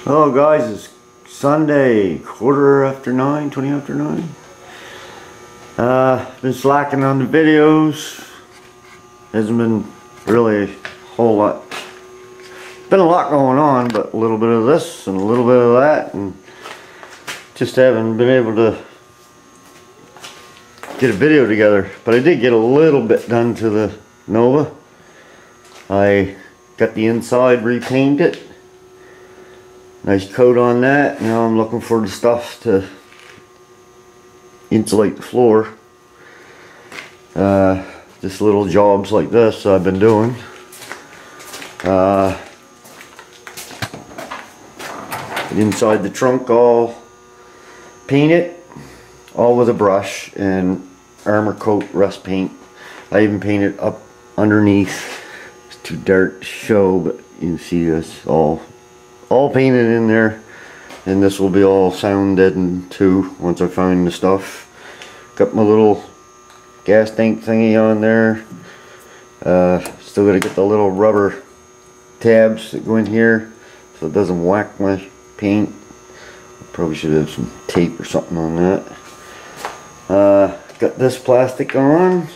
Hello guys, it's Sunday, quarter after 9, 20 after 9. Been slacking on the videos. Hasn't been really a whole lot. Been a lot going on, but a little bit of this and a little bit of that, and just haven't been able to get a video together. But I did get a little bit done to the Nova. I got the inside repainted. Nice coat on that. Now I'm looking for the stuff to insulate the floor. Just little jobs like this I've been doing. Inside the trunk all painted, all with a brush and Armor Coat rust paint. I even painted up underneath. It's too dark to show, but you can see this all painted in there, and this will be all sound deadened too once I find the stuff. Got my little gas tank thingy on there. Still gotta get the little rubber tabs that go in here so it doesn't whack my paint. Probably should have some tape or something on that. Got this plastic on.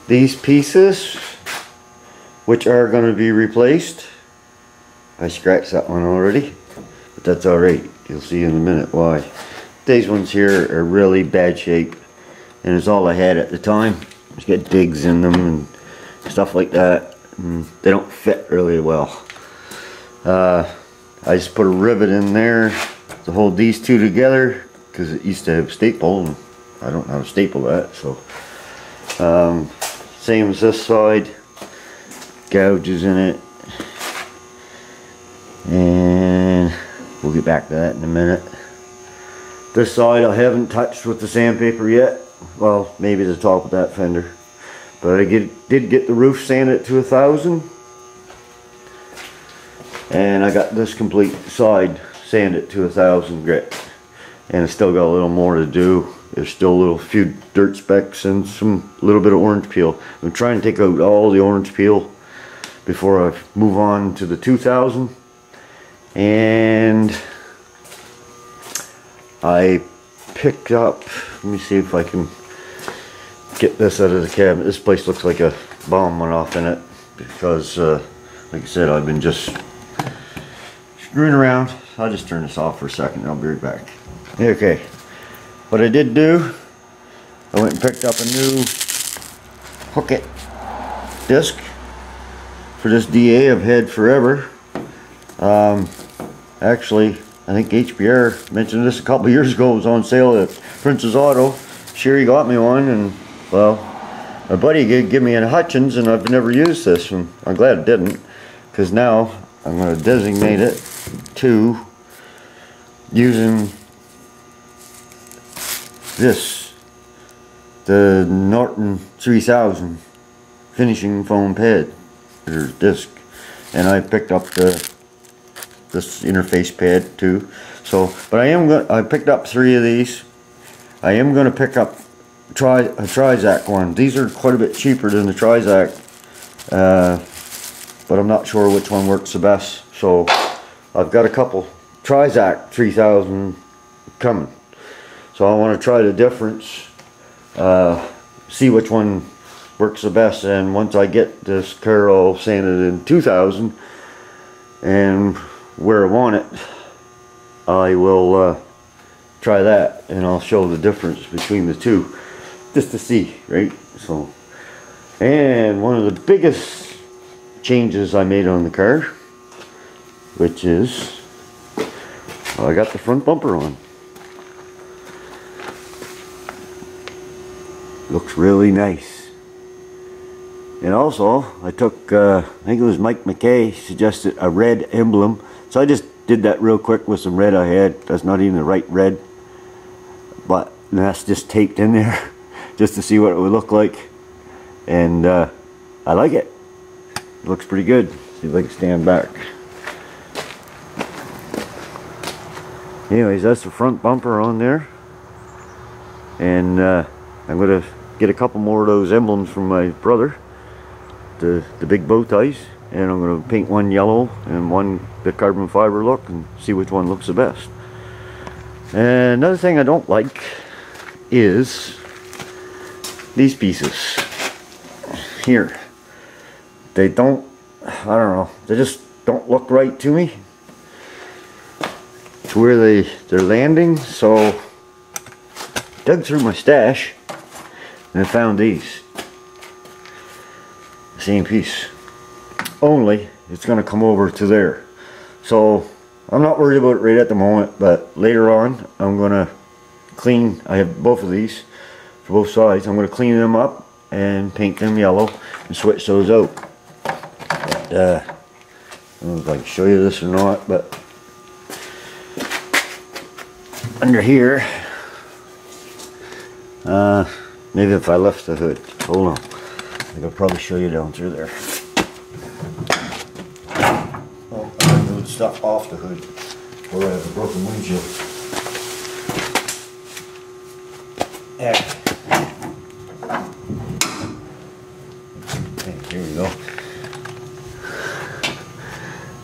These pieces, which are going to be replaced. I scratched that one already, but that's alright. You'll see in a minute why. These ones here are really bad shape, and it's all I had at the time. Just got digs in them and stuff like that, and they don't fit really well. I just put a rivet in there to hold these two together because it used to have staple, and I don't know how to staple that. So same as this side, gouges in it. And we'll get back to that in a minute. This side I haven't touched with the sandpaper yet. Well, maybe the top of that fender. But I did get the roof sanded to 1,000. And I got this complete side sanded to 1,000 grit. And I still got a little more to do. There's still a few dirt specks and some little bit of orange peel. I'm trying to take out all the orange peel before I move on to the 2,000. And I picked up, let me see if I can get this out of the cabinet. This place looks like a bomb went off in it because like I said, I've been just screwing around. I'll just turn this off for a second and I'll be right back. Okay, what I did do, I went and picked up a new Hookit disc for this DA I've had forever. Actually, I think HBR mentioned this a couple of years ago. It was on sale at Prince's Auto. Sherry got me one, and well, my buddy gave me a Hutchins, and I've never used this, and I'm glad I didn't, because now I'm going to designate it to using this, the Norton 3000 finishing foam pad or disc, and I picked up this interface pad too. So, but I picked up 3 of these. I am going to pick up a Trizact one. These are quite a bit cheaper than the Trizact, but I'm not sure which one works the best. So I've got a couple Trizact 3000 coming. So I want to try the difference, see which one works the best, and once I get this car all sanded in 2000 and where I want it, I will try that, and I'll show the difference between the two just to see, right? So, and one of the biggest changes I made on the car, which is, well, I got the front bumper on. Looks really nice. And also, I took, I think it was Mike McKay suggested a red emblem. So I just did that real quick with some red I had. That's not even the right red, but that's just taped in there just to see what it would look like. And I like it. It looks pretty good. See if I can stand back. Anyways, that's the front bumper on there. And I'm going to get a couple more of those emblems from my brother. The big bow ties, and I'm going to paint one yellow and one the carbon fiber look and see which one looks the best. And another thing I don't like is these pieces here. They don't, I don't know, they just don't look right to me, to where they're landing. So dug through my stash and I found these. Same piece, only it's going to come over to there. So I'm not worried about it right at the moment, but later on I'm going to clean. I have both of these for both sides. I'm going to clean them up and paint them yellow and switch those out. I don't know if I can show you this or not, but under here, maybe if I lift the hood, hold on, I could probably show you down through there. Oh, I have to move stuff off the hood, or I have a broken windshield. Yeah. Okay, here we go.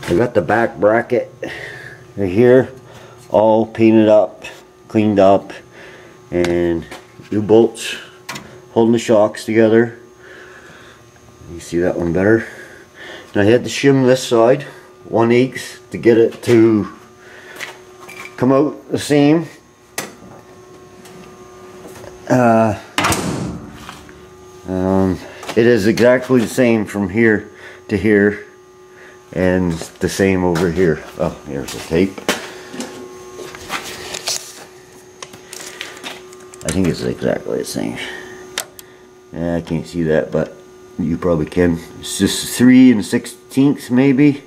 I got the back bracket right here all painted up, cleaned up, and new bolts holding the shocks together. You see that one better? And I had to shim this side 1/8 to get it to come out the same. It is exactly the same from here to here, and the same over here. Oh, here's the tape. I think it's exactly the same. Yeah, I can't see that, but you probably can. It's just 3 1/16 maybe,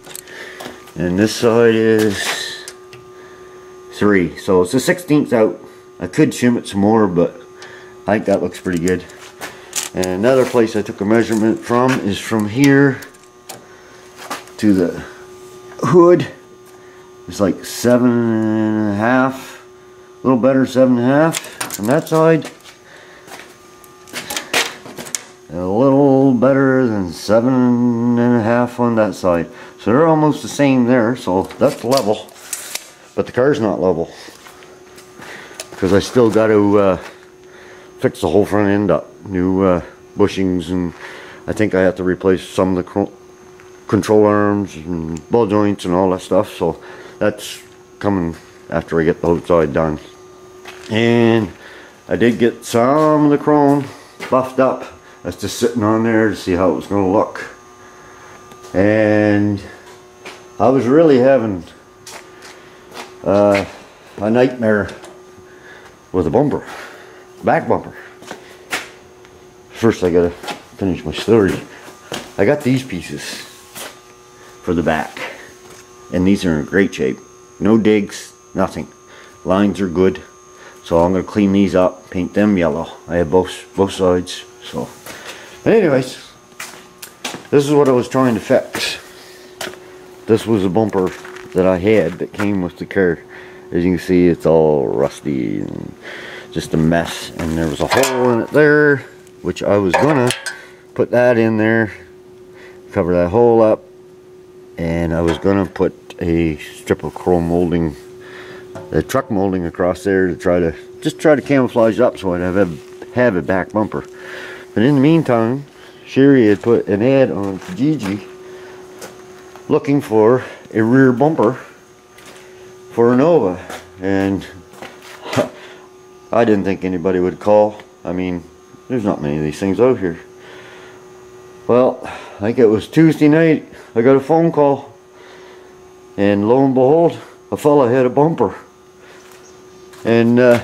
and this side is 3, so it's a 1/16 out. I could shim it some more, but I think that looks pretty good. And another place I took a measurement from is from here to the hood. It's like 7.5, a little better, 7.5 on that side, and a little better than 7.5 on that side. So they're almost the same there, so that's level. But the car's not level, because I still got to fix the whole front end up. New bushings, and I think I have to replace some of the control arms and ball joints and all that stuff. So that's coming after I get the outside done. And I did get some of the chrome buffed up. That's just sitting on there to see how it was going to look. And I was really having a nightmare with a bumper, back bumper. First I gotta finish my story. I got these pieces for the back, and these are in great shape. No digs, nothing. Lines are good. So I'm gonna clean these up, paint them yellow. I have both sides. So, but anyways, this is what I was trying to fix. This was a bumper that I had that came with the car. As you can see, it's all rusty and just a mess. And there was a hole in it there, which I was gonna put that in there, cover that hole up, and I was gonna put a strip of chrome molding, the truck molding across there to try to camouflage it up so I'd have a back bumper. But in the meantime, Sherry had put an ad on Kijiji looking for a rear bumper for a Nova, and I didn't think anybody would call. I mean, there's not many of these things out here. Well, I think it was Tuesday night, I got a phone call, and lo and behold, a fella had a bumper. And I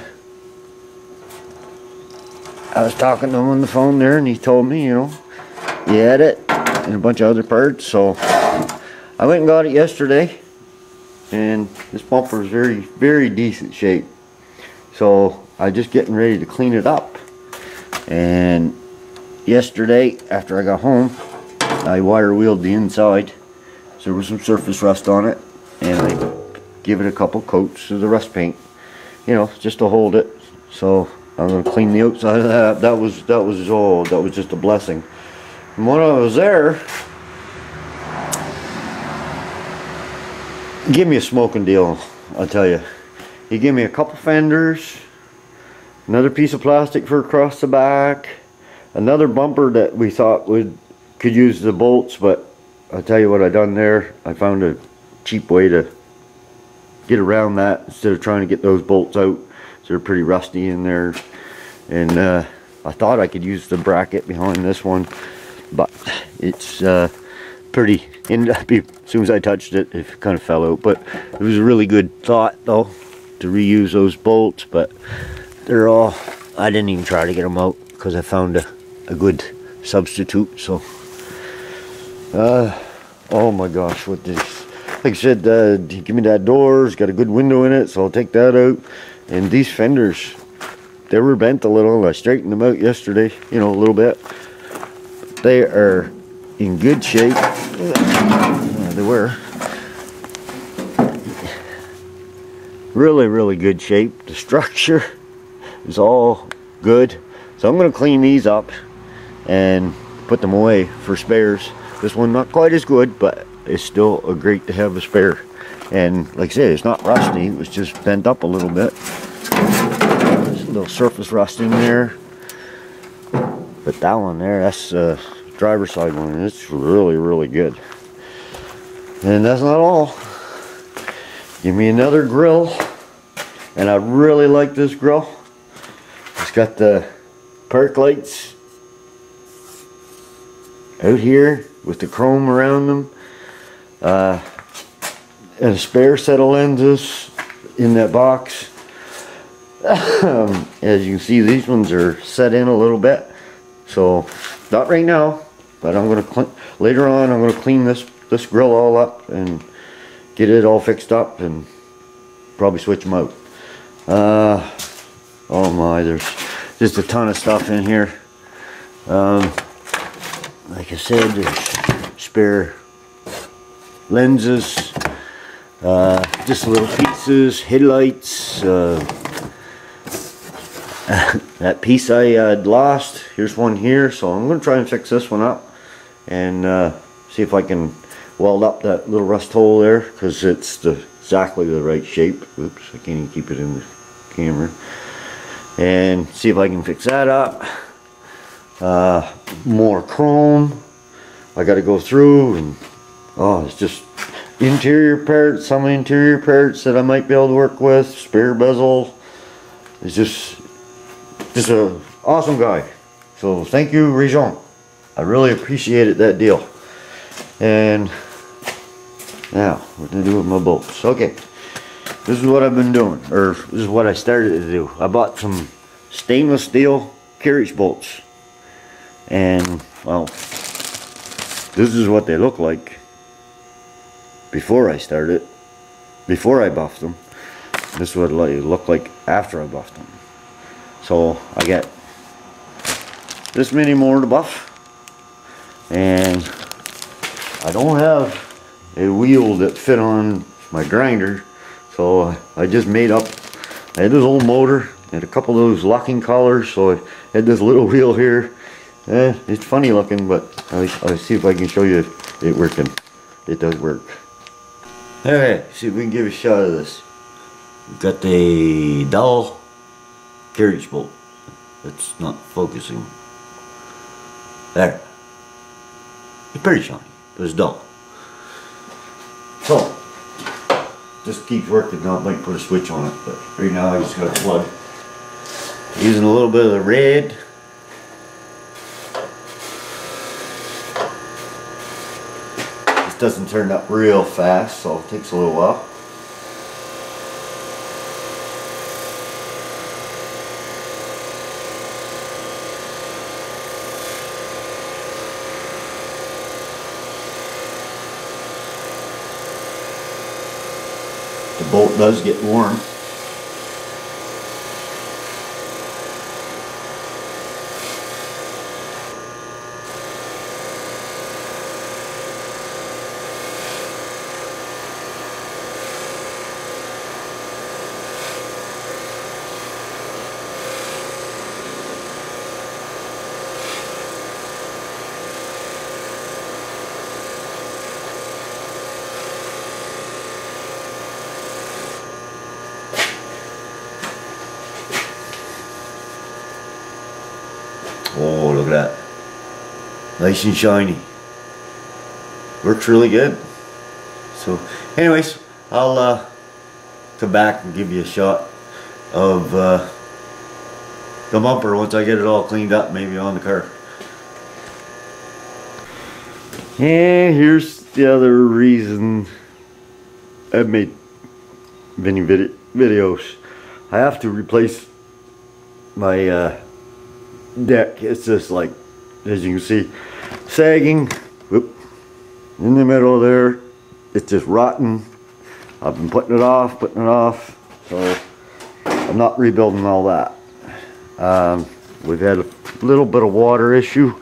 was talking to him on the phone there, and he told me, you know, he had it and a bunch of other parts. So I went and got it yesterday, and this bumper is very, very decent shape. So I'm just getting ready to clean it up. And yesterday, after I got home, I wire wheeled the inside, so there was some surface rust on it, and I give it a couple coats of the rust paint, you know, just to hold it. So I'm gonna clean the outside of that. That was just a blessing. And when I was there, Give me a smoking deal, I'll tell you. He gave me a couple fenders, another piece of plastic for across the back, another bumper that we thought could use the bolts, but I'll tell you what I done there. I found a cheap way to get around that instead of trying to get those bolts out. So they're pretty rusty in there. And I thought I could use the bracket behind this one, but it's pretty, ended up, as soon as I touched it, it kind of fell out. But it was a really good thought though to reuse those bolts, but they're all, I didn't even try to get them out because I found a good substitute. So oh my gosh, what this, like I said, give me that door, it's got a good window in it, so I'll take that out. And these fenders, they were bent a little. I straightened them out yesterday, you know, a little bit. They are in good shape. They were really good shape. The structure is all good, so I'm going to clean these up and put them away for spares. This one not quite as good, but it's still great to have a spare. And like I said, it's not rusty, it was just bent up a little bit. There's a little surface rust in there, but that one there, that's driver's side one, and it's really good. And that's not all. Give me another grill, and I really like this grill. It's got the park lights out here with the chrome around them, and a spare set of lenses in that box. As you can see, these ones are set in a little bit, so not right now, but I'm gonna later on. I'm gonna clean this grill all up and get it all fixed up and probably switch them out. Oh my, there's just a ton of stuff in here. Like I said, there's spare lenses, just little pieces, headlights, that piece I had lost. Here's one here, so I'm going to try and fix this one up and see if I can weld up that little rust hole there, because it's exactly the right shape. Oops, I can't even keep it in the camera. And see if I can fix that up. More chrome I got to go through, and oh, it's just interior parts, some interior parts that I might be able to work with, spare bezel. It's just an awesome guy. So thank you, Réjean. I really appreciated that deal. And now what to do with my bolts. Okay, this is what I've been doing, or this is what I started to do. I bought some stainless steel carriage bolts, and well, this is what they look like before I started, before I buffed them. This is what they look like after I buffed them. So I got this many more to buff, and I don't have a wheel that fit on my grinder, so I just made up. I had this old motor and a couple of those locking collars, so I had this little wheel here. It's funny looking, but I'll see if I can show you it working. It does work. Alright, see if we can give a shot of this. We've got the dull carriage bolt. It's not focusing. There. It's pretty shiny, but it's dull. So, just keeps working. Now I might put a switch on it, but right now I just got a plug. Using a little bit of the red. This doesn't turn up real fast, so it takes a little while. The bolt does get warm. Oh, look at that. Nice and shiny. Works really good. So anyways, I'll come back and give you a shot of the bumper once I get it all cleaned up, maybe on the car. And here's the other reason I've made many videos. I have to replace my deck. It's just like, as you can see, sagging. Whoop, in the middle there. It's just rotten. I've been putting it off, so I'm not rebuilding all that. We've had a little bit of water issue,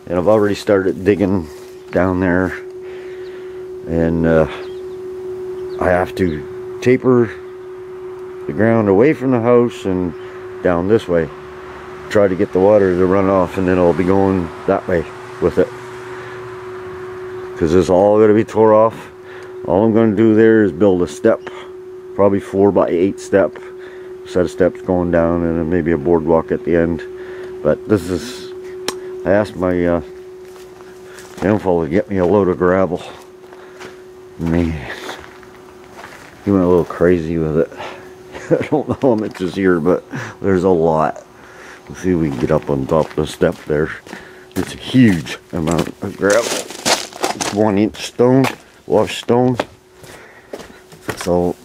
and I've already started digging down there, and I have to taper the ground away from the house and down this way, try to get the water to run off, and then I'll be going that way with it, because it's all going to be tore off. All I'm going to do there is build a step, probably 4x8 step, set of steps going down, and then maybe a boardwalk at the end. But this is, I asked my fellow to get me a load of gravel. Man, he went a little crazy with it. I don't know how much is here, but there's a lot. Let's see if we can get up on top of the step there. It's a huge amount of gravel. It's 1-inch stone, washed stone. So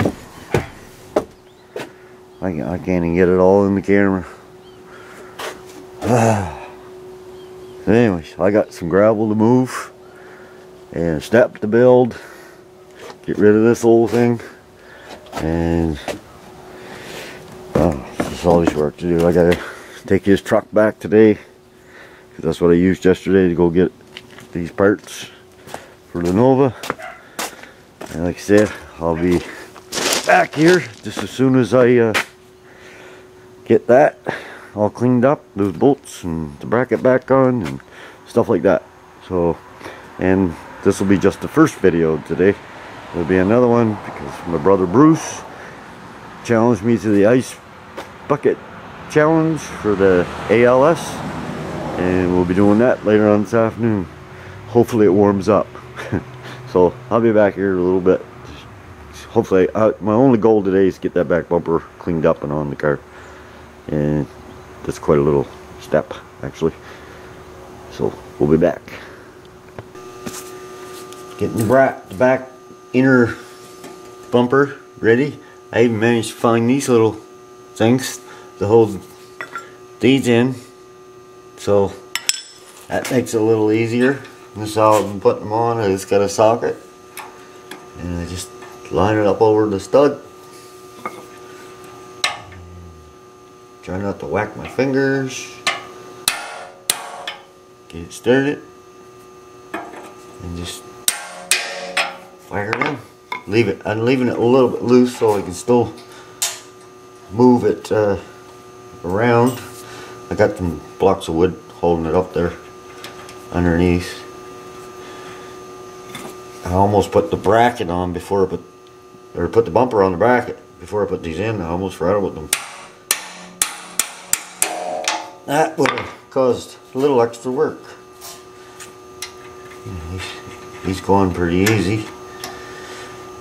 I can't even get it all in the camera. Anyways, I got some gravel to move and a step to build. Get rid of this old thing, and there's always work to do. I gotta take his truck back today, because that's what I used yesterday to go get these parts for the Nova. And like I said, I'll be back here just as soon as I get that all cleaned up, those bolts and the bracket back on and stuff like that. So, and this will be just the first video today. There'll be another one because my brother Bruce challenged me to the ice bucket challenge for the ALS, and we'll be doing that later on this afternoon. Hopefully it warms up. So I'll be back here in a little bit. Hopefully, my only goal today is to get that back bumper cleaned up and on the car, and that's quite a little step actually. So we'll be back. Getting the back inner bumper ready. I even managed to find these little things to hold these in, so that makes it a little easier. This is how I've been putting them on. I just got a socket, and I just line it up over the stud. Try not to whack my fingers. Get it started, and just fire it in. Leave it. I'm leaving it a little bit loose so I can still move it around. I got some blocks of wood holding it up there underneath. I almost put the bracket on before I put the bumper on the bracket before I put these in. I almost forgot about them. That would have caused a little extra work. He's going pretty easy,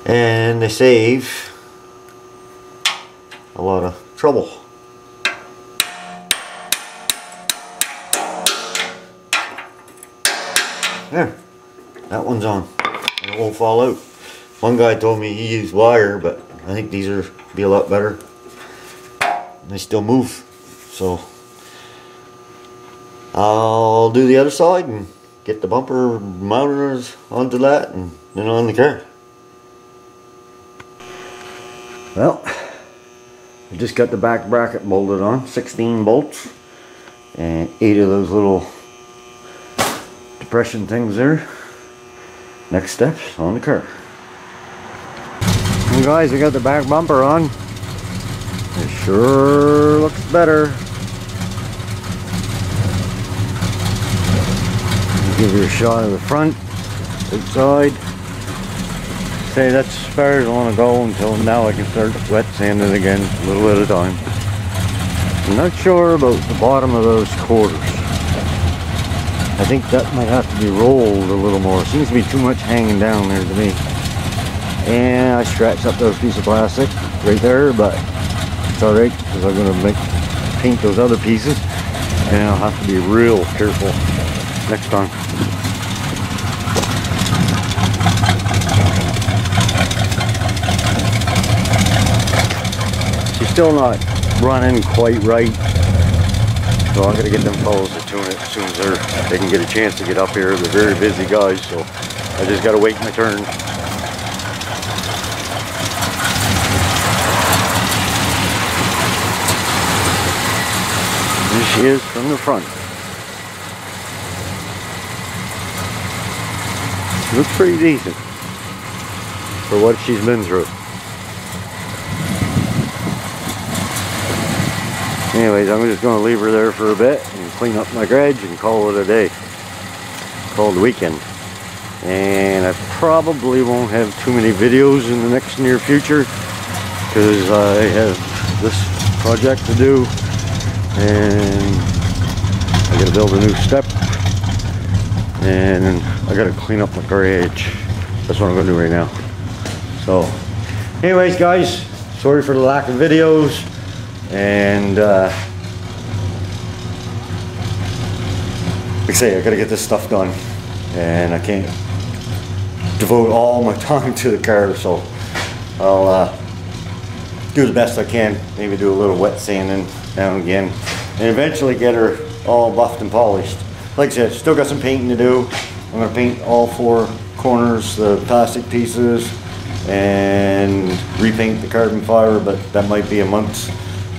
and they save a lot of trouble. There, that one's on. It won't fall out. One guy told me he used wire, but I think these are be a lot better. And they still move, so I'll do the other side and get the bumper mounted onto that, and then on the car. Well, I just got the back bracket bolted on, 16 bolts, and 8 of those little depression things there. Next steps on the car. And guys, we got the back bumper on. It sure looks better. I'll give you a shot of the front, outside. Say that's as far as I want to go until now. I can start wet sanding again, a little at a time. I'm not sure about the bottom of those quarters. I think that might have to be rolled a little more. Seems to be too much hanging down there to me. And I scratched up those pieces of plastic right there, but it's alright because I'm going to paint those other pieces, and I'll have to be real careful next time. She's still not running quite right, so I'm gonna get them fellows to tune it as soon as they can get a chance to get up here. They're very busy guys, so I just gotta wait my turn. Here she is from the front. She looks pretty decent for what she's been through. Anyways, I'm just going to leave her there for a bit and clean up my garage and call it a day. Call it a weekend. And I probably won't have too many videos in the next near future because I have this project to do and I got to build a new step and I got to clean up my garage. That's what I'm going to do right now. So anyways guys, sorry for the lack of videos. And like I say, I gotta get this stuff done and I can't devote all my time to the car, so I'll do the best I can. Maybe do a little wet sanding now and again and eventually get her all buffed and polished. Like I said, still got some painting to do. I'm gonna paint all 4 corners, the plastic pieces, and repaint the carbon fiber, but that might be a month.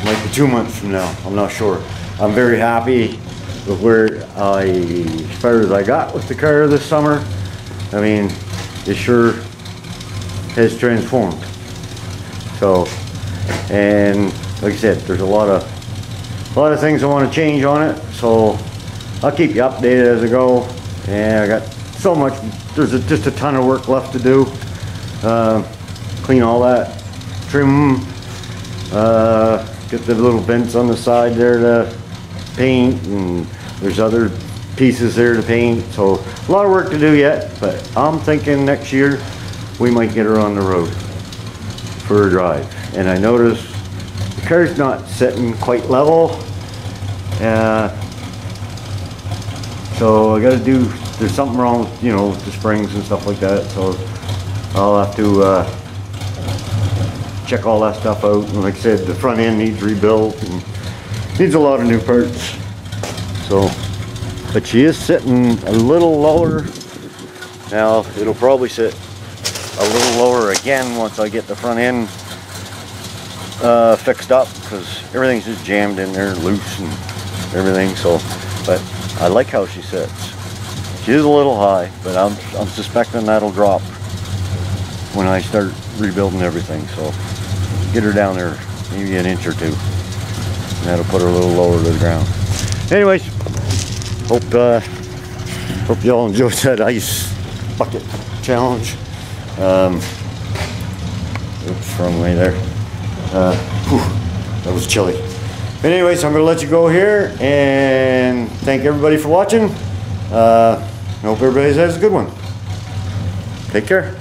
Might be 2 months from now, I'm not sure. I'm very happy with as far as I got with the car this summer. I mean, it sure has transformed. So, and like I said, there's a lot of things I want to change on it. So I'll keep you updated as I go. And I got so much, there's just a ton of work left to do. Clean all that, trim, get the little vents on the side there to paint, and there's other pieces there to paint, so a lot of work to do yet, but I'm thinking next year we might get her on the road for a drive. And I noticed the car's not sitting quite level, so I gotta do, there's something wrong with, you know, with the springs and stuff like that, so I'll have to check all that stuff out. And like I said, the front end needs rebuilt and needs a lot of new parts. So, but she is sitting a little lower. Now it'll probably sit a little lower again once I get the front end fixed up, because everything's just jammed in there, loose and everything. So, but I like how she sits. She is a little high, but I'm suspecting that'll drop when I start rebuilding everything. So get her down there maybe an inch or 2, and that'll put her a little lower to the ground. Anyways, hope y'all enjoyed that ice bucket challenge. Oops, wrong way there. That was chilly. But anyways, I'm gonna let you go here and thank everybody for watching. I hope everybody has a good one. Take care.